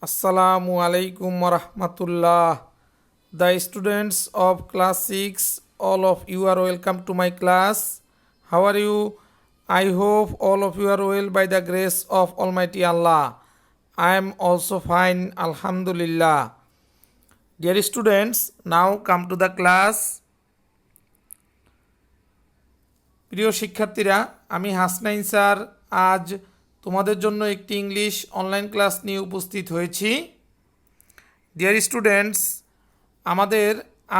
Assalamu alaikum warahmatullah. The students of class 6, all of you are welcome to my class. How are you? I hope all of you are well by the grace of Almighty Allah. I am also fine, Alhamdulillah. Dear students, now come to the class. প্রিয় শিক্ষার্থীরা, আমি Hasnain sir আজ তোমাদের জন্য একটি English online class নিয়ে উপস্থিত হয়েছি। ডিয়ার স্টুডেন্টস, আমাদের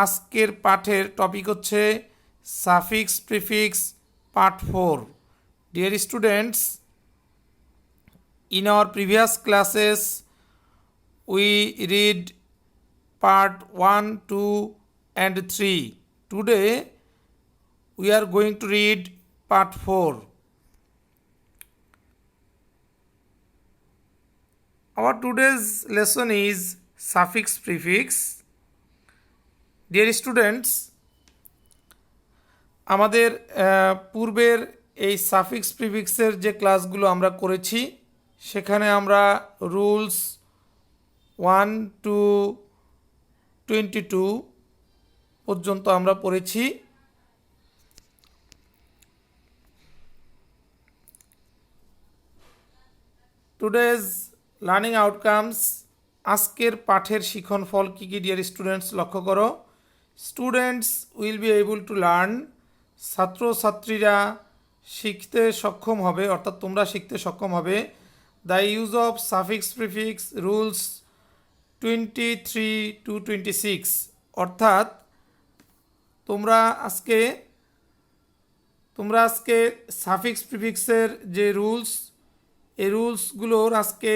আজকের পাঠের টপিক হচ্ছে suffix prefix part 4। Dear students, in our previous classes we read part 1, 2 and 3. Today we are going to read part 4. Our today's lesson is suffix prefix. Dear students, আমাদের পূর্বের এই suffix প্রিফিক্সের যে ক্লাসগুলো আমরা করেছি সেখানে আমরা রুলস 1 to 22 পর্যন্ত আমরা পড়েছি। টুডেজ লার্নিং আউটকামস, আজকের পাঠের শিখন ফল কী কী ডিয়ার স্টুডেন্টস লক্ষ্য করো। Students will be able to learn, ছাত্রছাত্রীরা শিখতে সক্ষম হবে, অর্থাৎ তোমরা শিখতে সক্ষম হবে। The use of suffix prefix rules 23 to 26, অর্থাৎ তোমরা আজকে সাফিক্স প্রিফিক্সের যে রুলস, এই রুলসগুলোর আজকে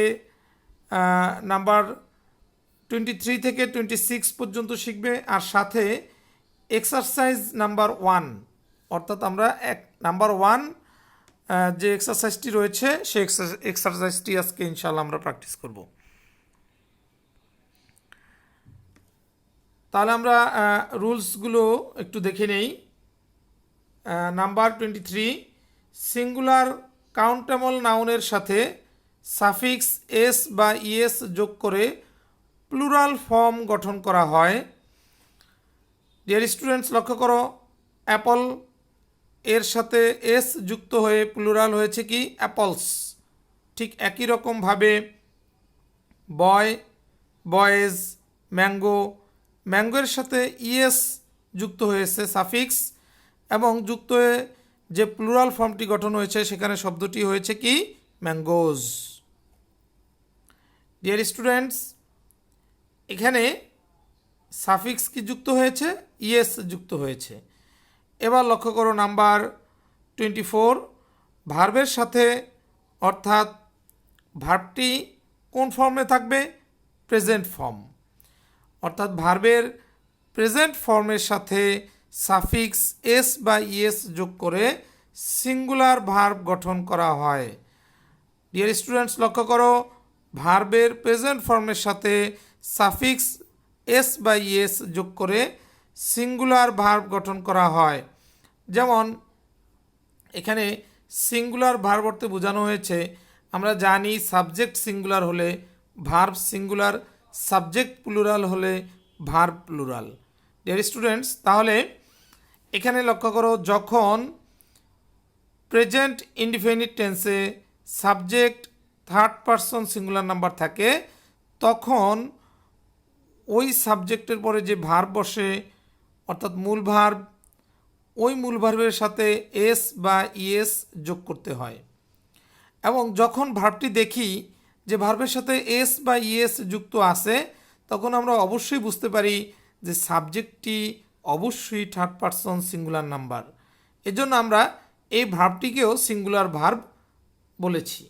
নাম্বার 23 থেকে 26 পর্যন্ত শিখবে, আর সাথে এক্সারসাইজ নাম্বার 1, অর্থাৎ আমরা নাম্বার 1 যে এক্সারসাইজটি রয়েছে সেই এক্সারসাইজটি আজকে ইনশাআল্লাহ আমরা প্র্যাকটিস করব। তাহলে আমরা রুলসগুলো একটু দেখে নেই। নাম্বার 23, সিঙ্গুলার কাউন্টেবল নাউনের সাথে সাফিক্স এস বা ইএস যোগ করে প্লুরাল ফর্ম গঠন করা হয়। ডিয়ার স্টুডেন্টস লক্ষ্য করো, অ্যাপল এর সাথে এস যুক্ত হয়ে প্লুরাল হয়েছে কি অ্যাপলস। ঠিক একই রকমভাবে বয়, বয়েজ, ম্যাঙ্গো, ম্যাঙ্গোর সাথে ইএস যুক্ত হয়েছে সাফিক্স, এবং যুক্ত হয়ে যে প্লুরাল ফর্মটি গঠন হয়েছে সেখানে শব্দটি হয়েছে কি ম্যাঙ্গোজ। ডিয়ার স্টুডেন্টস, এখানে সাফিক্স কি যুক্ত হয়েছে, ইএস যুক্ত হয়েছে। এবার লক্ষ্য করো নাম্বার 24, ভার্বের সাথে, অর্থাৎ ভার্বটি কোন ফর্মে থাকবে, প্রেজেন্ট ফর্ম, অর্থাৎ ভার্বের প্রেজেন্ট ফর্মের সাথে সাফিক্স এস বা ইএস যোগ করে সিঙ্গুলার ভার্ব গঠন করা হয়। ডিয়ার স্টুডেন্টস লক্ষ্য করো, ভার্বের প্রেজেন্ট ফর্মের সাথে সাফিক্স এস বা ইএস যোগ করে সিঙ্গুলার ভার্ব গঠন করা হয়। যেমন এখানে সিঙ্গুলার ভার্ব অর্থে বোঝানো হয়েছে, আমরা জানি সাবজেক্ট সিঙ্গুলার হলে ভার্ব সিঙ্গুলার, সাবজেক্ট প্লুরাল হলে ভার্ব প্লুরাল। ডিয়ার স্টুডেন্টস, তাহলে এখানে লক্ষ্য করো, যখন প্রেজেন্ট ইনডিফিনিট টেন্সে subject third person singular number থাকে, তখন ওই সাবজেক্টের পরে যে ভার্ব বসে, অর্থাৎ মূল ভার্ব, ওই মূল ভার্বের সাথে এস বা ইএস যোগ করতে হয়। এবং যখন ভার্বটি দেখি যে ভার্বের সাথে এস বা ইএস যুক্ত আছে, তখন আমরা অবশ্যই বুঝতে পারি যে সাবজেক্টটি অবশ্যই থার্ড পারসন সিঙ্গুলার নাম্বার। এজন্য আমরা এই ভার্বটিকেও সিঙ্গুলার ভার্ব বলেছি।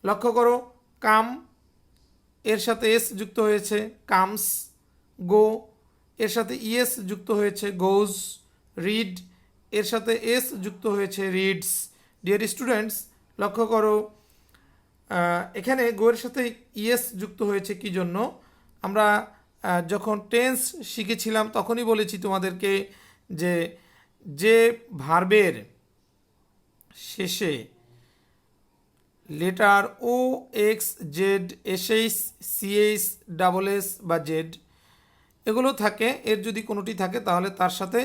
লক্ষ্য করো, কাম এর সাথে এস যুক্ত হয়েছে কামস, গো এর সাথে ইএস যুক্ত হয়েছে গোজ, রিড এর সাথে এস যুক্ত হয়েছে রিডস। ডিয়ার স্টুডেন্টস লক্ষ্য করো, এখানে গো এর সাথে ইএস যুক্ত হয়েছে কি জন্য, আমরা যখন টেন্স শিখেছিলাম তখনই বলেছি তোমাদেরকে যে ভার্বের শেষে letter O, X, Z, SH, CH, double S বা জেড এগুলো থাকে, এর যদি কোনোটি থাকে তাহলে তার সাথে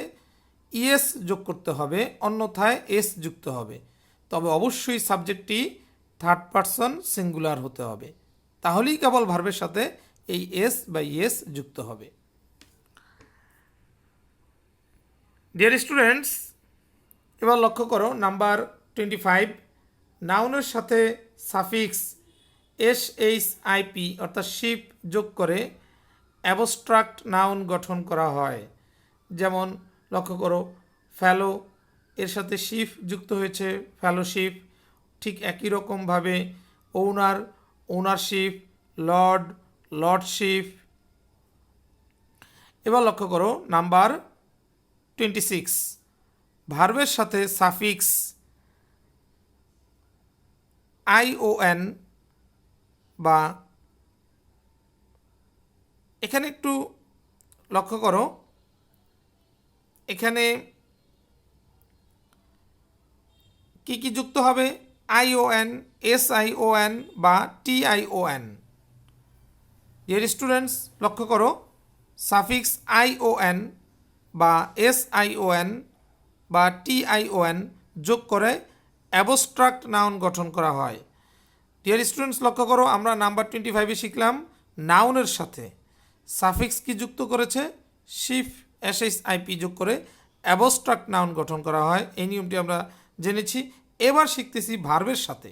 ইএস যোগ করতে হবে, অন্যথায় এস যুক্ত হবে। তবে অবশ্যই সাবজেক্টটি থার্ড পারসন সিঙ্গুলার হতে হবে, তাহলেই কেবল ভার্বের সাথে এই এস বা ইএস যুক্ত হবে। ডিয়ার স্টুডেন্টস, এবার লক্ষ্য করো নাম্বার 25, নাউনের সাথে সাফিক্স এস এইচ আইপি অর্থাৎ শিপ যোগ করে অ্যাবস্ট্রাক্ট নাউন গঠন করা হয়। যেমন লক্ষ্য করো, ফেলো এর সাথে শিপ যুক্ত হয়েছে ফেলোশিপ, ঠিক একই রকমভাবে ওনার, ওনারশিপ, লর্ড, লর্ডশিপ। এবার লক্ষ্য করো নাম্বার 26, ভার্বের সাথে সাফিক্স আইওএন বা, এখানে একটু লক্ষ্য করো, এখানে কি কি যুক্ত হবে? আইওএন, এসআইওএন বা টিআইওএন। ডিয়ার স্টুডেন্টস, লক্ষ্য করো, সাফিক্স আইওএন বা এসআইওএন বা টিআইওএন যোগ করে অ্যাবস্ট্রাক্ট নাউন গঠন করা হয়। ডিয়ার স্টুডেন্টস, লক্ষ্য করো, আমরা নাম্বার 25-এ শিখলাম নাউনের সাথে সাফিক্স কি যুক্ত করেছে? শিফ, এসএইচ আইপি যোগ করে অ্যাবস্ট্রাক্ট নাউন গঠন করা হয়। এই নিয়মটি আমরা জেনেছি। এবার শিখতেছি ভার্বের সাথে।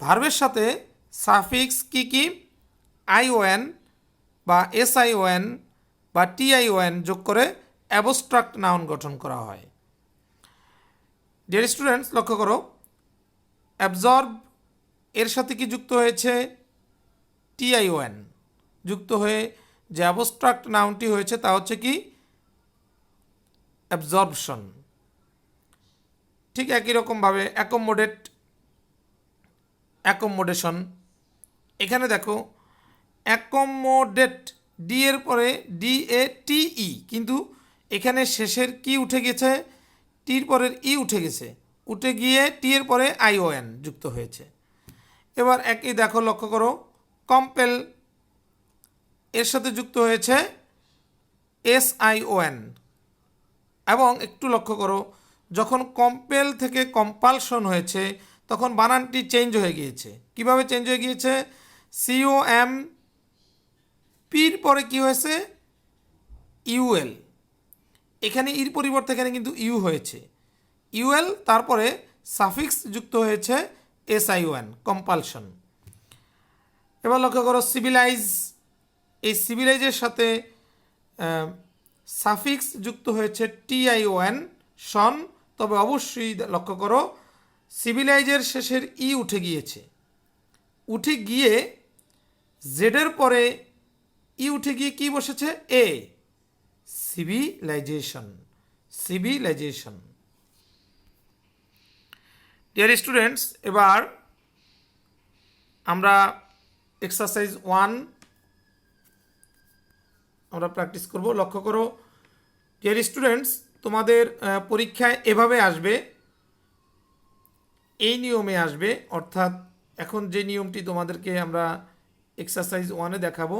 ভার্বের সাথে সাফিক্স কি কি? আইওএন বা এসআইওএন বা টিআইওএন যোগ করে অ্যাবস্ট্রাক্ট নাউন গঠন করা হয়। ডিয়ার স্টুডেন্টস, লক্ষ্য করো, অ্যাবজর্ব এর সাথে কি যুক্ত হয়েছে? টিআইওএন যুক্ত হয়ে যে অ্যাবস্ট্রাক্ট নাউনটি হয়েছে তা হচ্ছে কি? অ্যাবজর্পশন। ঠিক একই রকমভাবে অ্যাকোমোডেট, অ্যাকোমোডেশন। এখানে দেখো অ্যাকোমোডেট, ডি এর পরে DATE, কিন্তু এখানে শেষের কি উঠে গেছে? টির পরের ই উঠে গেছে, উঠে গিয়ে টি এর পরে আইওএন যুক্ত হয়েছে। এবার একই দেখো, লক্ষ্য করো, কম্পেল এর সাথে যুক্ত হয়েছে SION। এবং একটু লক্ষ্য করো, যখন কম্পেল থেকে কম্পালশন হয়েছে তখন বানানটি চেঞ্জ হয়ে গিয়েছে। কিভাবে চেঞ্জ হয়ে গিয়েছে? COM, পির পরে কি হয়েছে? UL। এখানে ইর পরিবর্তে এখানে কিন্তু ইউ হয়েছে, UL, তারপরে সাফিক্স যুক্ত হয়েছে SION, কম্পালশন। এবার লক্ষ্য করো, সিভিলাইজ, এই সিভিলাইজের সাথে সাফিক্স যুক্ত হয়েছে TION, শন। তবে অবশ্যই লক্ষ্য করো, সিভিলাইজের শেষের ই উঠে গিয়েছে, উঠে গিয়ে জেডের পরে ই উঠে গিয়ে কি বসেছে? এ, সিভিলাইজেশন, সিভিলাইজেশন। ডিয়ার স্টুডেন্টস, এবার আমরা এক্সারসাইজ 1 আমরা প্র্যাকটিস করব। লক্ষ্য করো, ডিয়ার স্টুডেন্টস, তোমাদের পরীক্ষায় এভাবে আসবে, এই নিয়মে আসবে, অর্থাৎ এখন যে নিয়মটি তোমাদেরকে আমরা এক্সারসাইজ 1-এ দেখাবো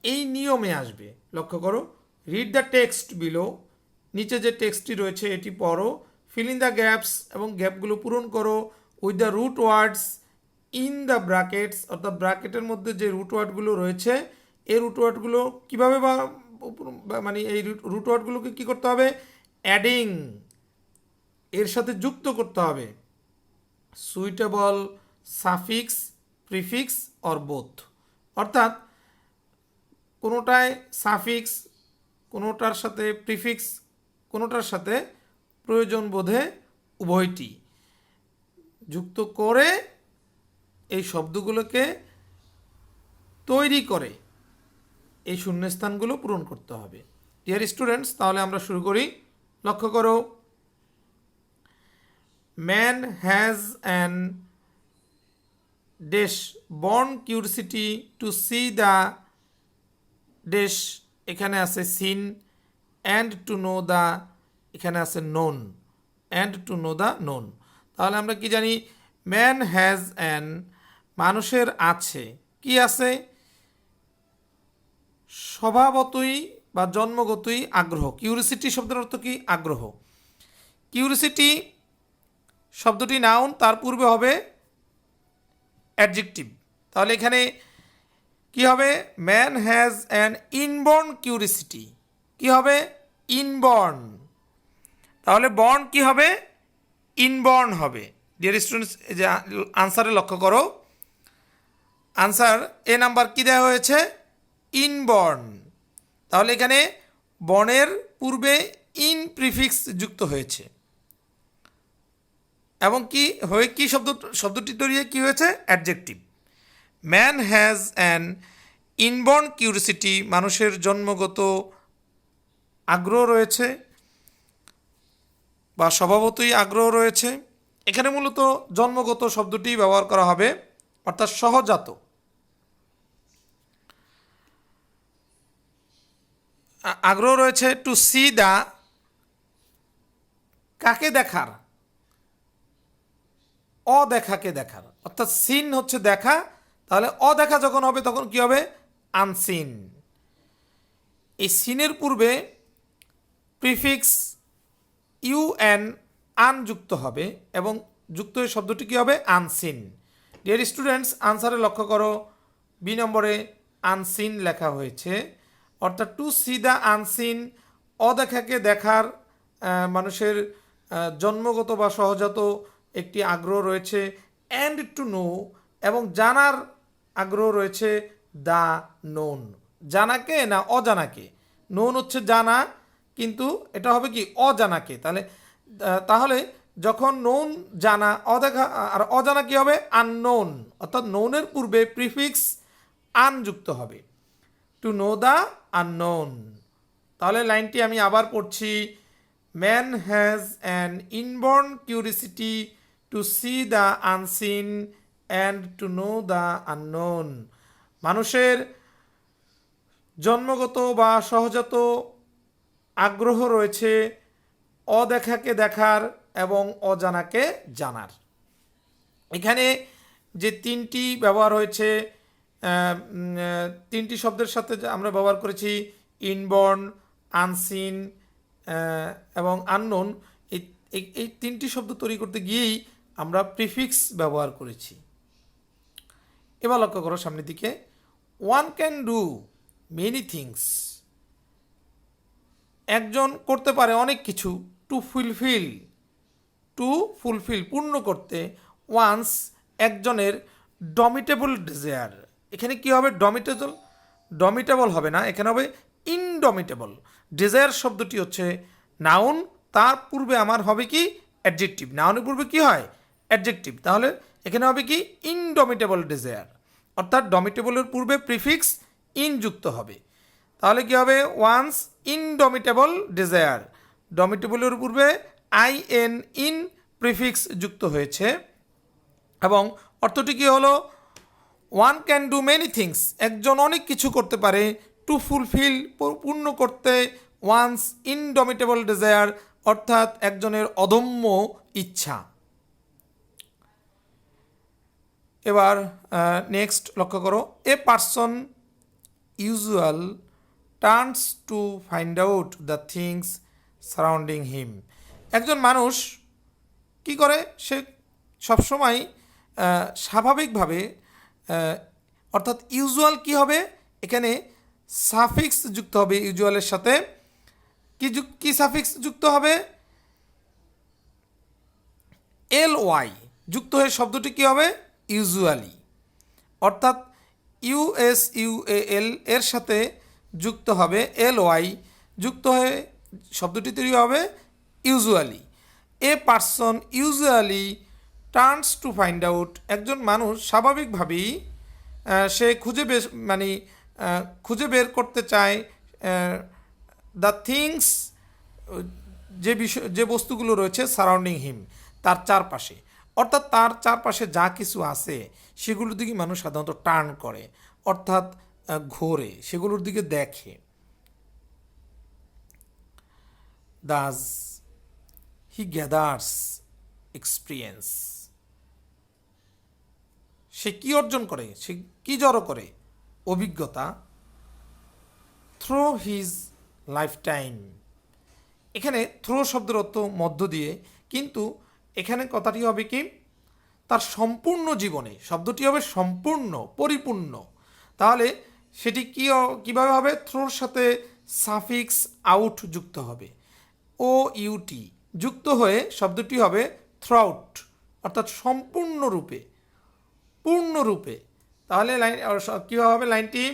এই নিয়মে আসবে। লক্ষ্য করো, রিড দ্য টেক্সট বিলো, নিচে যে টেক্সটটি রয়েছে এটি পড়ো, ফিল ইন দ্য গ্যাপস এবং গ্যাপগুলো পূরণ করো with the root words in the brackets, অর্থাৎ ব্র্যাকেটের মধ্যে যে রুট ওয়ার্ডগুলো রয়েছে এই রুট ওয়ার্ডগুলো কীভাবে মানে এই রুট ওয়ার্ডগুলোকে কী করতে হবে? অ্যাডিং, এর সাথে যুক্ত করতে হবে suitable suffix, prefix or both. অর্থাৎ কোনোটায় সাফিক্স, কোনোটার সাথে প্রিফিক্স, কোনোটার সাথে প্রয়োজন বোধে উভয়টি যুক্ত করে এই শব্দগুলোকে তৈরি করে এই শূন্যস্থানগুলো পূরণ করতে হবে। ডিয়ার স্টুডেন্টস, তাহলে আমরা শুরু করি। লক্ষ্য করো, man has an dash born curiosity to see the dash, এখানে আছে seen, and to know the, এখানে আছে known, and to know the known. তাহলে আমরা কি জানি? ম্যান হ্যাজ অ্যান, মানুষের আছে, কি আছে? স্বভাবতই বা জন্মগতই আগ্রহ। কিউরিসিটি শব্দের অর্থ কি? আগ্রহ। কিউরিসিটি শব্দটি নাউন, তার পূর্বে হবে অ্যাডজেক্টিভ। তাহলে এখানে কি হবে? Man has an inborn curiosity. কি হবে? ইনবর্ন। তাহলে বর্ন কি হবে? ইনবর্ন হবে। ডিয়ার স্টুডেন্টস, যে আনসারে লক্ষ্য করো, আনসার এ নাম্বার কি দেওয়া হয়েছে? ইনবর্ন। তাহলে এখানে বর্ণের পূর্বে ইন প্রিফিক্স যুক্ত হয়েছে এবং কি হয়ে কি শব্দটি তৈরি কি হয়েছে? Adjective. Man has an inborn curiosity, মানুষের জন্মগত আগ্রহ রয়েছে বা স্বভাবতই আগ্রহ রয়েছে। এখানে মূলত জন্মগত শব্দটি ব্যবহার করা হবে, অর্থাৎ সহজাত। আগ্রহ রয়েছে। টু সি দ্য, কাকে দেখার? অদেখাকে দেখার, অর্থাৎ সিন হচ্ছে দেখা, তাহলে অদেখা যখন হবে তখন কি হবে? আনসিন। এই সিনের পূর্বে প্রিফিক্স ইউ এন আন যুক্ত হবে এবং যুক্ত হয়ে শব্দটি কী হবে? আনসিন। ডিয়ার স্টুডেন্টস, আনসারে লক্ষ্য করো, বি নম্বরে আনসিন লেখা হয়েছে, অর্থাৎ টু সি দ্য আনসিন, অদেখাকে দেখার মানুষের জন্মগত বা সহজাত একটি আগ্রহ রয়েছে। অ্যান্ড টু নো, এবং জানার আগ্রহ রয়েছে। দ্য নোন, জানাকে না অজানাকে? নোন হচ্ছে জানা, কিন্তু এটা হবে কি? অজানাকে। তাহলে যখন নোন জানা, অদেখা, আর অজানা কি হবে? আননোন, অর্থাৎ নোনের পূর্বে প্রিফিক্স আন যুক্ত হবে। To know the unknown. তাহলে লাইনটি আমি আবার পড়ছি। Man has an inborn curiosity to see the unseen and to know the unknown. মানুষের জন্মগত বা সহজাত আগ্রহ রয়েছে অদেখাকে দেখার এবং অজানাকে জানার। এখানে যে তিনটি ব্যবহার হয়েছে, তিনটি শব্দের সাথে আমরা ব্যবহার করেছি ইনবর্ন, আনসিন এবং আননোন। এই তিনটি শব্দ তৈরি করতে গিয়েই আমরা প্রিফিক্স ব্যবহার করেছি। এবার লক্ষ্য করো সামনের দিকে। One can do many things, একজন করতে পারে অনেক কিছু। টু ফুলফিল, পূর্ণ করতে। ওয়ান্স, একজনের ডমিটেবল ডিজায়ার। এখানে কি হবে? ডমিটেবল হবে না, এখানে হবে ইনডমিটেবল। ডিজায়ার শব্দটি হচ্ছে নাউন, তার পূর্বে আমার হবে কি? অ্যাডজেক্টিভ। নাউনের পূর্বে কি হয়? অ্যাডজেক্টিভ। তাহলে এখানে হবে কি? ইনডমিটেবল ডিজায়ার, অর্থাৎ ডমিটেবলের পূর্বে প্রিফিক্স ইন যুক্ত হবে। তাহলে কি হবে? ওয়ান্স ইনডমিটেবল ডিজায়ার, ডমিটেবলের পূর্বে আইএন ইন প্রিফিক্স যুক্ত হয়েছে এবং অর্থটি কি হলো? One can do many things, একজন অনেক কিছু করতে পারে। টু ফুলফিল, পূর্ণ করতে। ওয়ান্স ইনডমিটেবল ডিজায়ার, অর্থাৎ একজনের অদম্য ইচ্ছা। এবার নেক্সট লক্ষ্য করো। A person usual turns to find out the things surrounding him, একজন মানুষ কি করে? সে সবসময় স্বাভাবিকভাবে, অর্থাৎ ইউজুয়াল কি হবে? এখানে সাফিক্স যুক্ত হবে ইউজুয়ালের সাথে। কি সাফিক্স যুক্ত হবে? এল ওয়াই যুক্ত হয়ে শব্দটি কি হবে? ইউজুয়ালি, অর্থাৎ ইউএসইউএল এর সাথে যুক্ত হবে এল ওয়াই, যুক্ত হয়ে শব্দটি তৈরি হবে usually. A person usually turns to find out, একজন মানুষ স্বাভাবিকভাবেই সে খুঁজে বের করতে চায় দ্য থিংস, যে বস্তুগুলো রয়েছে সারাউন্ডিং হিম, তার চারপাশে, অর্থাৎ তার চারপাশে যা কিছু আছে সেগুলোর দিকে মানুষ সাধারণত টার্ন করে, অর্থাৎ ঘোরে, সেগুলোর দিকে দেখে। দাস হি গ্যাদার্স এক্সপিরিয়েন্স, সে কি অর্জন করে, সে কি জড়ো করে? অভিজ্ঞতা থ্রো হিজ লাইফ টাইম। এখানে থ্রো শব্দের অর্থ মধ্য দিয়ে, কিন্তু এখানে কথাটি হবে কি তার সম্পূর্ণ জীবনে, শব্দটি হবে সম্পূর্ণ, পরিপূর্ণ। তাহলে সেটি কীভাবে হবে? থ্রোর সাথে সাফিক্স আউট যুক্ত হবে, ও ইউটি যুক্ত হয়ে শব্দটি হবে থ্রাউট, অর্থাৎ সম্পূর্ণরূপে, পূর্ণরূপে। তাহলে কীভাবে হবে লাইনটি?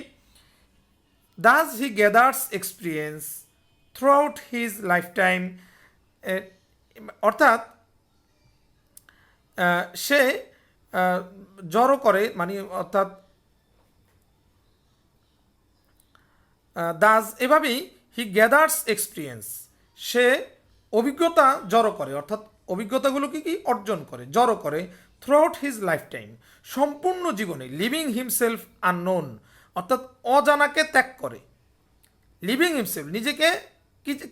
Thus he gathers experience throughout his lifetime, অর্থাৎ সে জড়ো করে, মানে অর্থাৎ দাস এভাবেই হি গ্যাদার্স এক্সপিরিয়েন্স, সে অভিজ্ঞতা জড়ো করে, অর্থাৎ অভিজ্ঞতাগুলোকে কি অর্জন করে, জড়ো করে থ্রুআউট হিজ লাইফ টাইম, সম্পূর্ণ জীবনে। লিভিং হিমসেলফ আননোন, অর্থাৎ অজানাকে ত্যাগ করে। লিভিং হিমসেলফ নিজেকে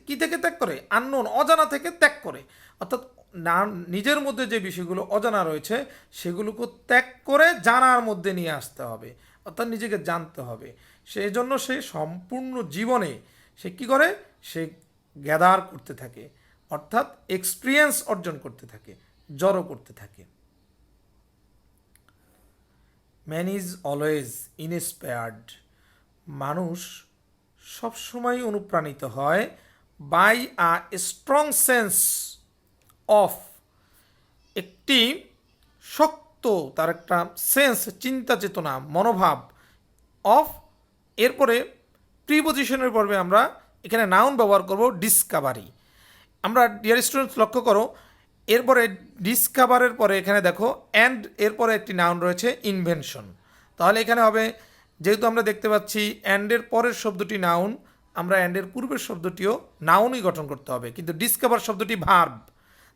কি থেকে ত্যাগ করে? আননোন, অজানা থেকে ত্যাগ করে, অর্থাৎ না নিজের মধ্যে যে বিষয়গুলো অজানা রয়েছে সেগুলোকে ত্যাগ করে জানার মধ্যে নিয়ে আসতে হবে, অর্থাৎ নিজেকে জানতে হবে। সেই জন্য সে সম্পূর্ণ জীবনে সে কী করে? সে গ্যাদার করতে থাকে, অর্থাৎ এক্সপিরিয়েন্স অর্জন করতে থাকে, জড়ো করতে থাকে। ম্যান ইজ অলওয়েজ ইনস্পায়ার্ড, মানুষ সবসময় অনুপ্রাণিত হয় by a strong sense of, একটি শক্ত তার একটা সেন্স, চিন্তা চেতনা, মনোভাব, অফ। এরপরে প্রিপোজিশনের পর্বে আমরা এখানে নাউন ব্যবহার করব ডিসকভারি। আমরা ডিয়ার স্টুডেন্টস লক্ষ্য করো, এরপরে ডিসকভারের পরে এখানে দেখো অ্যান্ড এরপরে একটি নাউন রয়েছে ইনভেনশন। তাহলে এখানে হবে, যেহেতু আমরা দেখতে পাচ্ছি অ্যান্ডের পরের শব্দটি নাউন, আমরা অ্যান্ডের পূর্বের শব্দটিও নাউনই গঠন করতে হবে, কিন্তু ডিসকভার শব্দটি ভার্ব।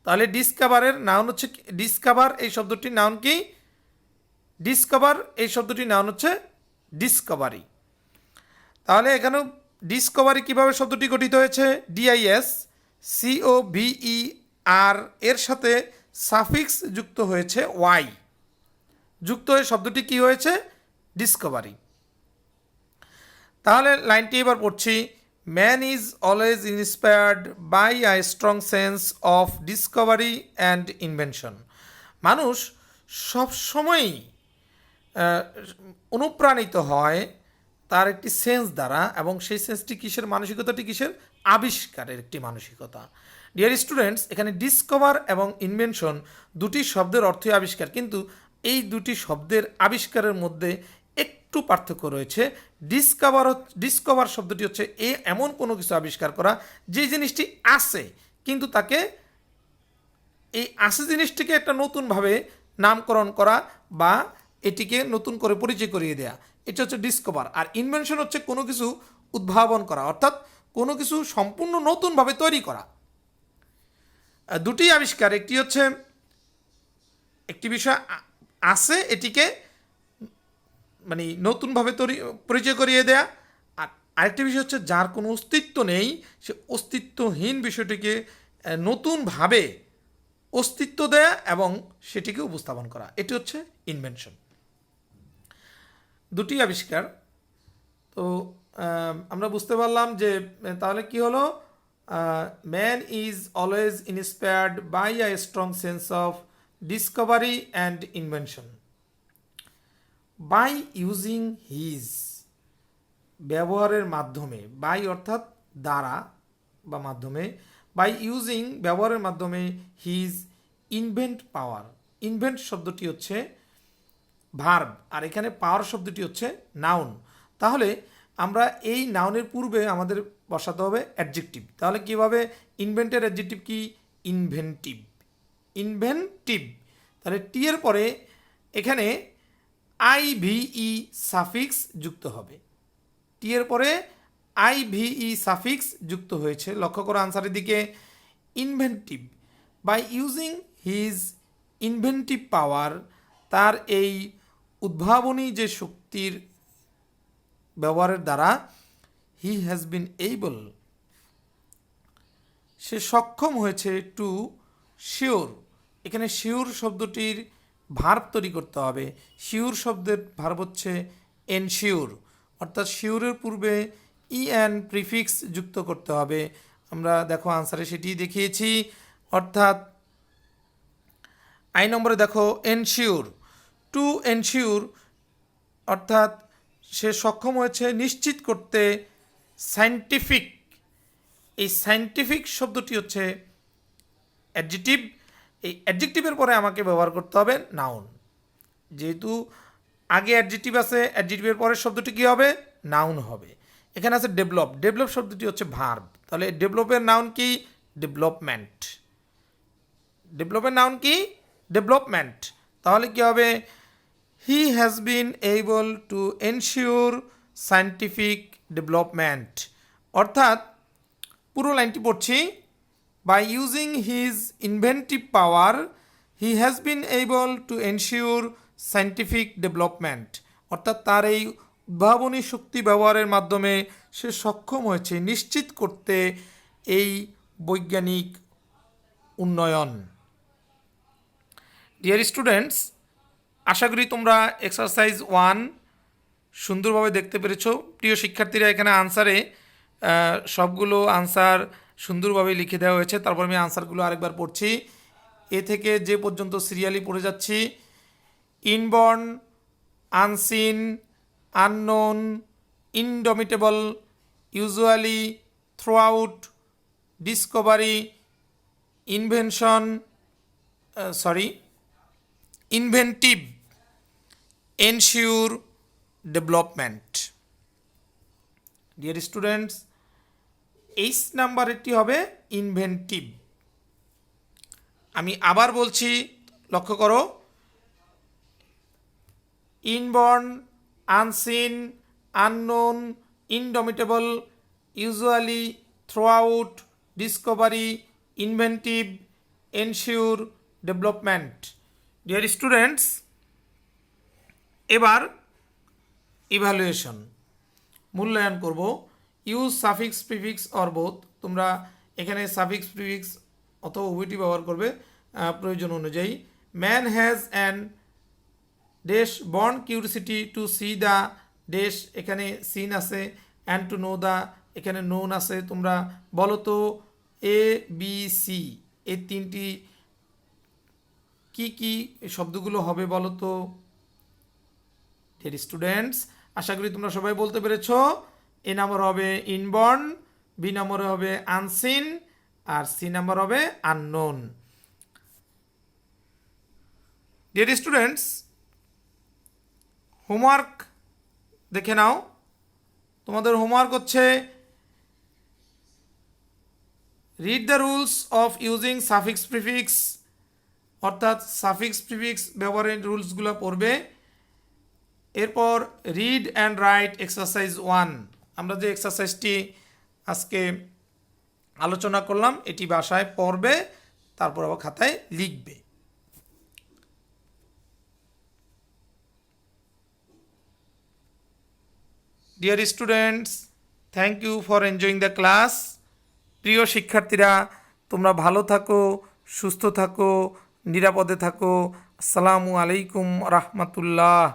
তাহলে ডিসকভারের নাউন হচ্ছে, ডিসকভার এই শব্দটির নাউন কি? ডিসকভার এই শব্দটির নাউন হচ্ছে ডিসকভারি। তাহলে এখানেও ডিসকভারি কীভাবে শব্দটি গঠিত হয়েছে? ডিআইএস COVER এর সাথে সাফিক্স যুক্ত হয়েছে ওয়াই, যুক্ত হয়ে শব্দটি কি হয়েছে? ডিসকভারি। তাহলে লাইনটি এবার পড়ছি, man is always inspired by a strong sense of discovery and invention. মানুষ সবসময়ই অনুপ্রাণিত হয় তার একটি সেন্স দ্বারা, এবং সেই সেন্সটি কিসের? মানসিকতাটি কিসের? আবিষ্কারের একটি মানসিকতা। ডিয়ার স্টুডেন্টস, এখানে ডিসকভার এবং ইনভেনশন দুটি শব্দের অর্থই আবিষ্কার, কিন্তু এই দুটি শব্দের আবিষ্কারের মধ্যে একটু পার্থক্য রয়েছে। ডিসকভার শব্দটি হচ্ছে এমন কোনো কিছু আবিষ্কার করা যে জিনিসটি আছে, কিন্তু তাকে এই আছে জিনিসটিকে একটা নতুনভাবে নামকরণ করা বা এটিকে নতুন করে পরিচয় করিয়ে দেয়া, এটা হচ্ছে ডিসকভার। আর ইনভেনশন হচ্ছে কোনো কিছু উদ্ভাবন করা, অর্থাৎ কোনো কিছু সম্পূর্ণ নতুনভাবে তৈরি করা। দুটি আবিষ্কার, একটি হচ্ছে একটি বিষয় আছে এটিকে মানে নতুনভাবে পরিচয় করিয়ে দেয়া, আর আরেকটি বিষয় হচ্ছে যার কোনো অস্তিত্ব নেই, সে অস্তিত্বহীন বিষয়টিকে নতুনভাবে অস্তিত্ব দেয়া এবং সেটিকে উপস্থাপন করা, এটি হচ্ছে ইনভেনশন। দুটি আবিষ্কার। তো আমরা বুঝতে পারলাম যে তাহলে কি হলো? Man is always inspired by a strong sense of discovery and invention. By using his, ব্যবহারের মাধ্যমে, বাই অর্থাৎ দ্বারা বা মাধ্যমে, বাই ইউজিং ব্যবহারের মাধ্যমে, হিজ ইনভেন্ট পাওয়ার, ইনভেন্ট শব্দটি হচ্ছে ভার্ব, আর এখানে পাওয়ার শব্দটি হচ্ছে নাউন। তাহলে আমরা এই নাউনের পূর্বে আমাদের বসাতে হবে অ্যাডজেক্টিভ। তাহলে কীভাবে? ইনভেন্টের অ্যাডজেক্টিভ কি? Inventive, inventive. তাহলে টি এর পরে এখানে IVE সাফিক্স যুক্ত হবে, টি এর পরে IVE সাফিক্স যুক্ত হয়েছে। লক্ষ্য করো আনসারের দিকে, inventive by using his inventive power, তার এই উদ্ভাবনী যে শক্তির ব্যবহারের দ্বারা, হি হ্যাজ বিন এইবল, সে সক্ষম হয়েছে, টু শিওর, এখানে শিওর শব্দটির ভার্ব তৈরি করতে হবে। শিওর শব্দের ভার্ব হচ্ছে এনশিওর, অর্থাৎ শিওরের পূর্বে ইএন প্রিফিক্স যুক্ত করতে হবে। আমরা দেখো আনসারে সেটি দেখিয়েছি, অর্থাৎ আই নম্বরে দেখো এনশিওর, টু এনশিওর অর্থাৎ সে সক্ষম হয়েছে নিশ্চিত করতে সায়েন্টিফিক। এই সায়েন্টিফিক শব্দটি হচ্ছে অ্যাডজেক্টিভ, এই অ্যাডজেক্টিভের পরে আমাকে ব্যবহার করতে হবে নাউন। যেহেতু আগে অ্যাডজেক্টিভ আছে, অ্যাডজেক্টিভের পরের শব্দটি কী হবে? নাউন হবে। এখানে আছে ডেভেলপ, ডেভেলপ শব্দটি হচ্ছে ভার্ব, তাহলে ডেভেলপের নাউন কি? ডেভেলপমেন্ট। ডেভেলপের নাউন কি? ডেভেলপমেন্ট। তাহলে কি হবে? He has been able to ensure scientific development. অর্থাৎ পুরো লাইনটি পড়ছি, by using his inventive power he has been able to ensure scientific development. অর্থাৎ তার এই উদ্ভাবনী শক্তি ব্যবহারের মাধ্যমে সে সক্ষম হয়েছে নিশ্চিত করতে এই বৈজ্ঞানিক উন্নয়ন। ডিয়ার স্টুডেন্টস, আশা করি তোমরা এক্সারসাইজ 1 সুন্দরভাবে দেখতে পেরেছো। প্রিয় শিক্ষার্থীরা, এখানে আনসারে সবগুলো আনসার সুন্দরভাবে লিখে দেওয়া হয়েছে। তারপর আমি আনসারগুলো আরেকবার পড়ছি, এ থেকে যে পর্যন্ত সিরিয়ালি পড়ে যাচ্ছি। Inborn, unseen, unknown, indomitable, usually, throughout, discovery, invention, inventive, ensure, development. Dear students, H নাম্বারেরটি হবে ইনভেন্টিভ। আমি আবার বলছি, লক্ষ্য করো। Inborn, unseen, unknown, indomitable, usually, throughout, discovery, inventive, ensure, development. Dear students, এবার ইভ্যালুয়েশন, মূল্যায়ন করব। Use suffix prefix or both. তোমরা এখানে সাফিক্স প্রিফিক্স অথবা উভয়টি ব্যবহার করবে প্রয়োজন অনুযায়ী। Man has an dash born curiosity to see the dash, এখানে সিন আছে, অ্যান্ড টু নো দ্য, এখানে নোন আছে। তোমরা বলো তো এ বি সি এই তিনটি কি কি শব্দগুলো হবে বলো তো? ডিয়ার স্টুডেন্টস, আশা করি তোমরা সবাই বলতে পেরেছো। এ নাম্বার হবে ইনবর্ন, বি নাম্বারে হবে আনসিন, আর সি নাম্বার হবে আননোন। ডিয়ার স্টুডেন্টস, হোমওয়ার্ক দেখে নাও। তোমাদের হোমওয়ার্ক হচ্ছে read the rules of using suffix prefix, অর্থাৎ সাফিক্স প্রিফিক্স ব্যবহারের রুলসগুলো পড়বে। এরপর রিড অ্যান্ড রাইট এক্সারসাইজ 1। আমরা যে এক্সারসাইজটি আজকে আলোচনা করলাম এটি বাসায় পড়বে, তারপর আবার খাতায় লিখবে। Dear students, thank you for enjoying the class. প্রিয় শিক্ষার্থীরা, তোমরা ভালো থাকো, সুস্থ থাকো, নিরাপদে থাকো। আসসালামু আলাইকুম রহমতুল্লাহ।